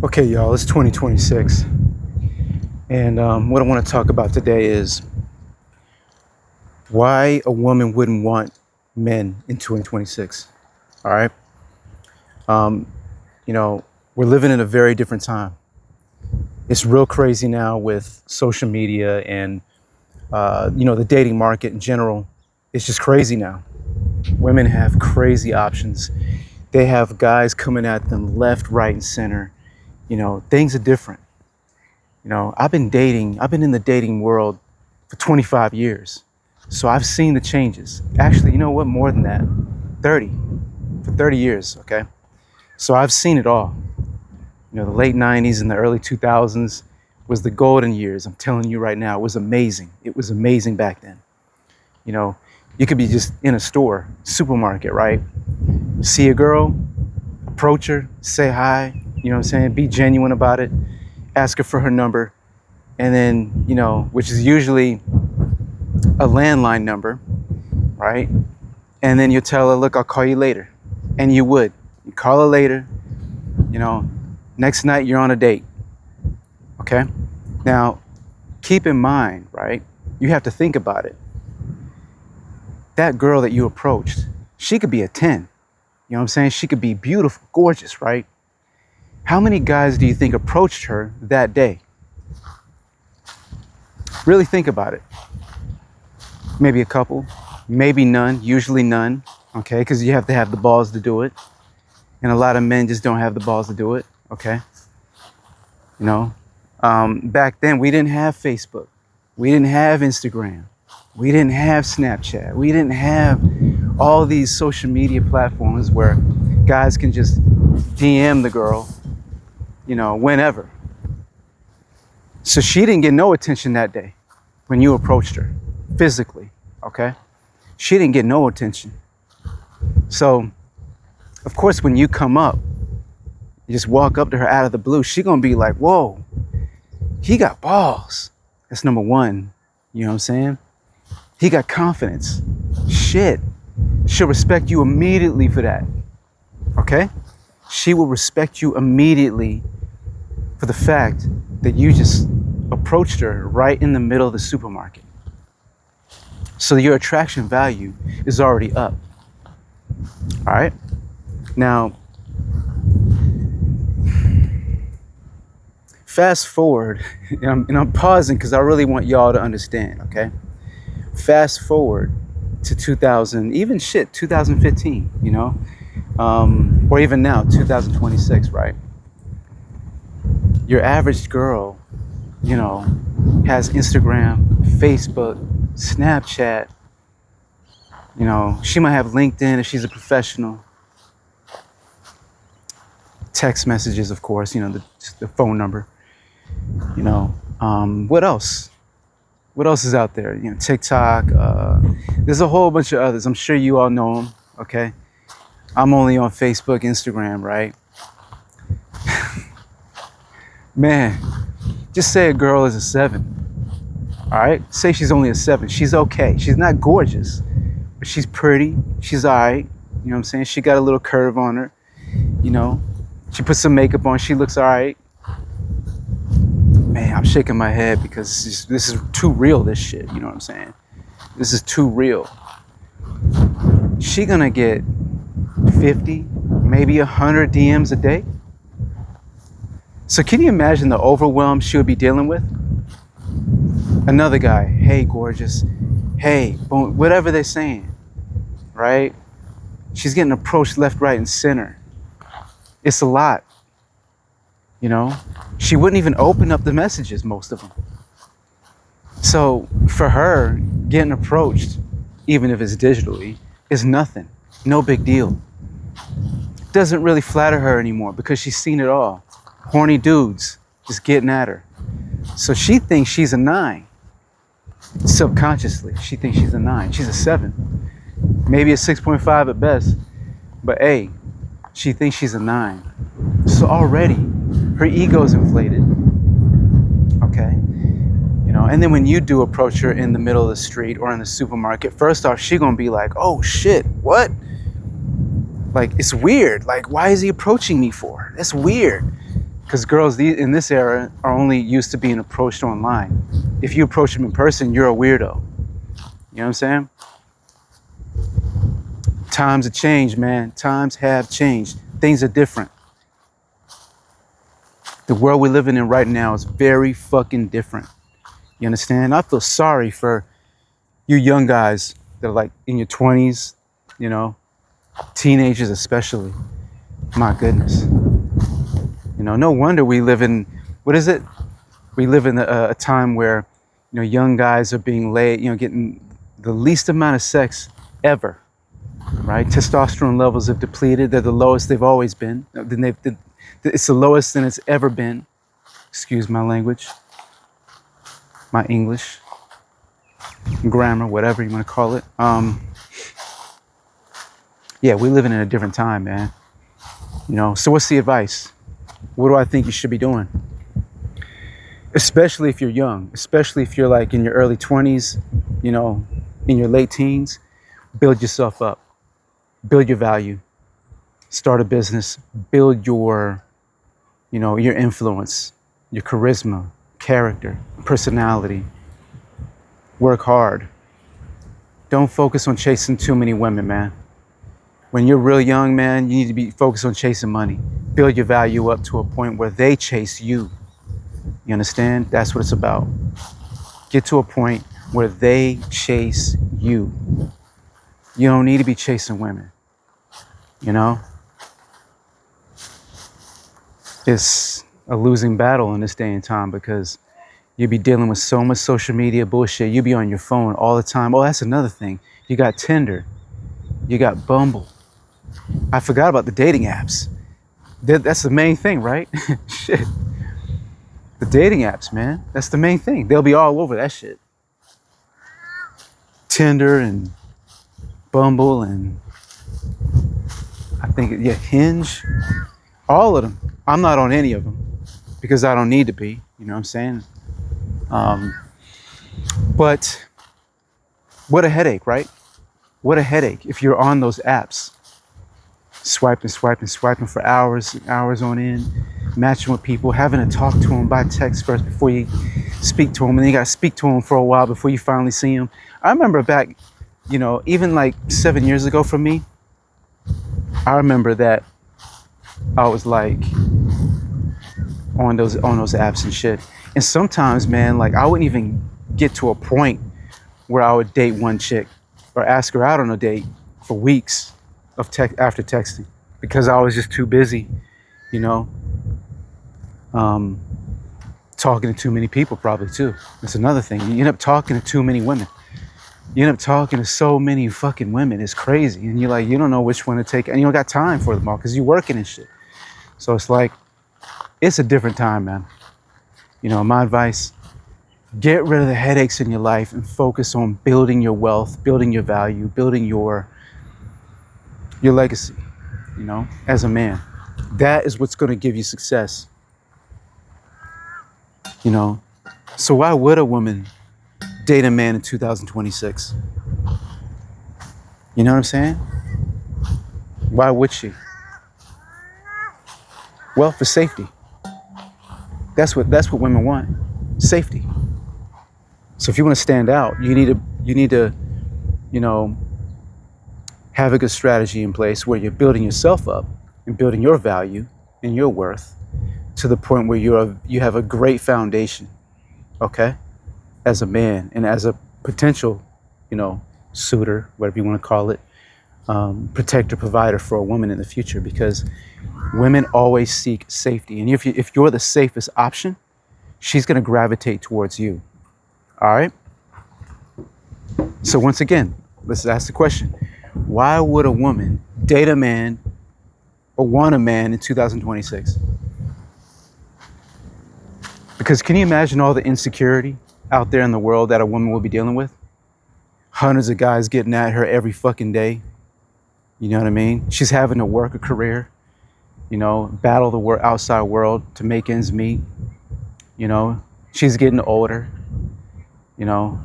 Okay, y'all, it's 2026. And what I want to talk about today is why a woman wouldn't want men in 2026. All right. Um, we're living in a very different time. It's real crazy now with social media and, the dating market in general. It's just crazy now. Women have crazy options. They have guys coming at them left, right, and center. Things are different. I've been in the dating world for 25 years. So I've seen the changes. Actually, you know what? More than that, 30, for 30 years, okay? So I've seen it all. The late 90s and the early 2000s was the golden years. I'm telling you right now, it was amazing. It was amazing back then. You know, you could be just in a store, supermarket, right? See a girl, approach her, say hi, you know what I'm saying? Be genuine about it. Ask her for her number. And then, which is usually a landline number, right? And then you tell her, look, I'll call you later. And you would. You call her later, next night you're on a date, okay? Now, keep in mind, right? You have to think about it. That girl that you approached, she could be a 10. You know what I'm saying? She could be beautiful, gorgeous, right? How many guys do you think approached her that day? Really think about it. Maybe a couple, maybe none, usually none, okay? Because you have to have the balls to do it. And a lot of men just don't have the balls to do it, okay? Back then we didn't have Facebook. We didn't have Instagram. We didn't have Snapchat. We didn't have all these social media platforms where guys can just DM the girl, whenever. So she didn't get no attention that day when you approached her physically, okay? She didn't get no attention. So, of course, when you come up, you just walk up to her out of the blue, she gonna be like, whoa, he got balls. That's number one, you know what I'm saying? He got confidence. Shit. She'll respect you immediately for that, okay? She will respect you immediately for the fact that you just approached her right in the middle of the supermarket. So your attraction value is already up. All right? Now, fast forward, and I'm pausing because I really want y'all to understand, okay? Fast forward to 2015, or even now, 2026, right? Your average girl, has Instagram, Facebook, Snapchat. She might have LinkedIn if she's a professional. Text messages, of course, the phone number. What else? What else is out there? TikTok. There's a whole bunch of others. I'm sure you all know them, okay? I'm only on Facebook, Instagram, right? Man, just say a girl is a 7, all right? Say she's only a 7. She's okay. She's not gorgeous, but she's pretty. She's all right. You know what I'm saying? She got a little curve on her, She put some makeup on. She looks all right. Man, I'm shaking my head because this is too real, this shit. You know what I'm saying? This is too real. She gonna get 50, maybe 100 DMs a day. So can you imagine the overwhelm she would be dealing with? Another guy, hey, gorgeous. Hey, boom, whatever they're saying, right? She's getting approached left, right, and center. It's a lot. She wouldn't even open up the messages, most of them. So for her, getting approached, even if it's digitally, is nothing. No big deal. Doesn't really flatter her anymore because she's seen it all. Horny dudes just getting at her. So she thinks she's a 9. Subconsciously, she thinks she's a 9. She's a 7. Maybe a 6.5 at best. But hey, she thinks she's a 9. So already, her ego's inflated, okay? And then when you do approach her in the middle of the street or in the supermarket, first off, she's gonna be like, oh shit, what? Like, it's weird. Like, why is he approaching me for? That's weird. Because girls in this era are only used to being approached online. If you approach them in person, you're a weirdo. You know what I'm saying? Times have changed, man. Times have changed. Things are different. The world we're living in right now is very fucking different. You understand? I feel sorry for you young guys that are like in your 20s, you know, teenagers especially. My goodness. You know, no wonder we live in, what is it? We live in a time where, you know, young guys are being laid, you know, getting the least amount of sex ever, right? Testosterone levels have depleted. They're the lowest they've always been. It's the lowest than it's ever been. Excuse my language, my English, grammar, whatever you want to call it. Yeah, we're living in a different time, man. You know, so what's the advice? What do I think you should be doing? Especially if you're young, especially if you're like in your early 20s, you know, in your late teens, build yourself up, build your value, start a business, build your, you know, your influence, your charisma, character, personality. Work hard. Don't focus on chasing too many women, man. When you're real young, man, you need to be focused on chasing money. Build your value up to a point where they chase you. You understand? That's what it's about. Get to a point where they chase you. You don't need to be chasing women. You know? It's a losing battle in this day and time because you'll be dealing with so much social media bullshit. You'll be on your phone all the time. Oh, that's another thing. You got Tinder. You got Bumble. I forgot about the dating apps. That's the main thing, right? Shit. The dating apps, man. That's the main thing. They'll be all over that shit. Tinder and Bumble and I think, yeah, Hinge. All of them. I'm not on any of them because I don't need to be. You know what I'm saying? But what a headache, right? What a headache if you're on those apps. Swiping for hours and hours on end, matching with people, having to talk to them by text first before you speak to them, and then you got to speak to them for a while before you finally see them. I remember back, you know, even like 7 years ago for me, I remember that I was like on those apps and shit. And sometimes, man, like I wouldn't even get to a point where I would date one chick or ask her out on a date for weeks of after texting because I was just too busy, you know, talking to too many people probably too. That's another thing. You end up talking to too many women. You end up talking to so many fucking women. It's crazy. And you're like, you don't know which one to take. And you don't got time for them all because you're working and shit. So it's like, it's a different time, man. You know, my advice, get rid of the headaches in your life and focus on building your wealth, building your value, building your legacy, you know, as a man. That is what's going to give you success. You know, so why would a woman date a man in 2026? You know what I'm saying? Why would she? Well, for safety. That's what women want. Safety. So if you want to stand out, you need to, you know, have a good strategy in place where you're building yourself up and building your value and your worth to the point where you have a great foundation, okay, as a man and as a potential, you know, suitor, whatever you want to call it, protector, provider for a woman in the future, because women always seek safety. And if you're the safest option, she's going to gravitate towards you. All right? So once again, let's ask the question. Why would a woman date a man or want a man in 2026? Because can you imagine all the insecurity out there in the world that a woman will be dealing with? Hundreds of guys getting at her every fucking day. You know what I mean? She's having to work a career, you know, battle the outside world to make ends meet. You know, she's getting older, you know.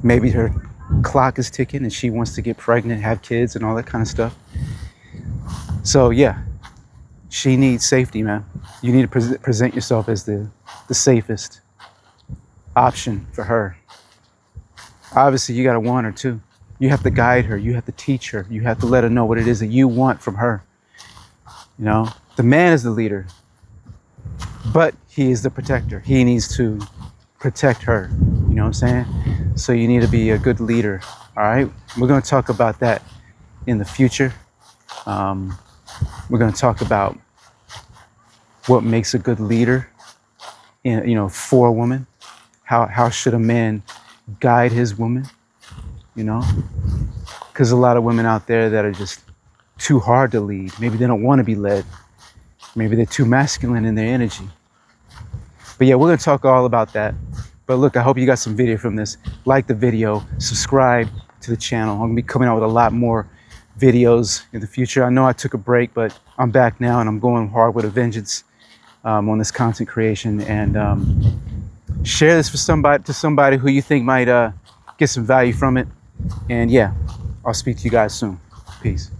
Maybe her clock is ticking and she wants to get pregnant, have kids and all that kind of stuff. So yeah, She needs safety, man. You need to present yourself as the safest option for her. Obviously, you got to want her too. You have to guide her. You have to teach her. You have to let her know what it is that you want from her. You know, the man is the leader, but he is the protector. He needs to protect her. You know what I'm saying? So you need to be a good leader. All right. We're going to talk about that in the future. We're going to talk about what makes a good leader for a woman. How should a man guide his woman? You know, because a lot of women out there that are just too hard to lead. Maybe they don't want to be led. Maybe they're too masculine in their energy. But yeah, we're going to talk all about that. But look, I hope you got some video from this. Like the video, subscribe to the channel. I'm going to be coming out with a lot more videos in the future. I know I took a break, but I'm back now and I'm going hard with a vengeance on this content creation. And share this to somebody who you think might get some value from it. And yeah, I'll speak to you guys soon. Peace.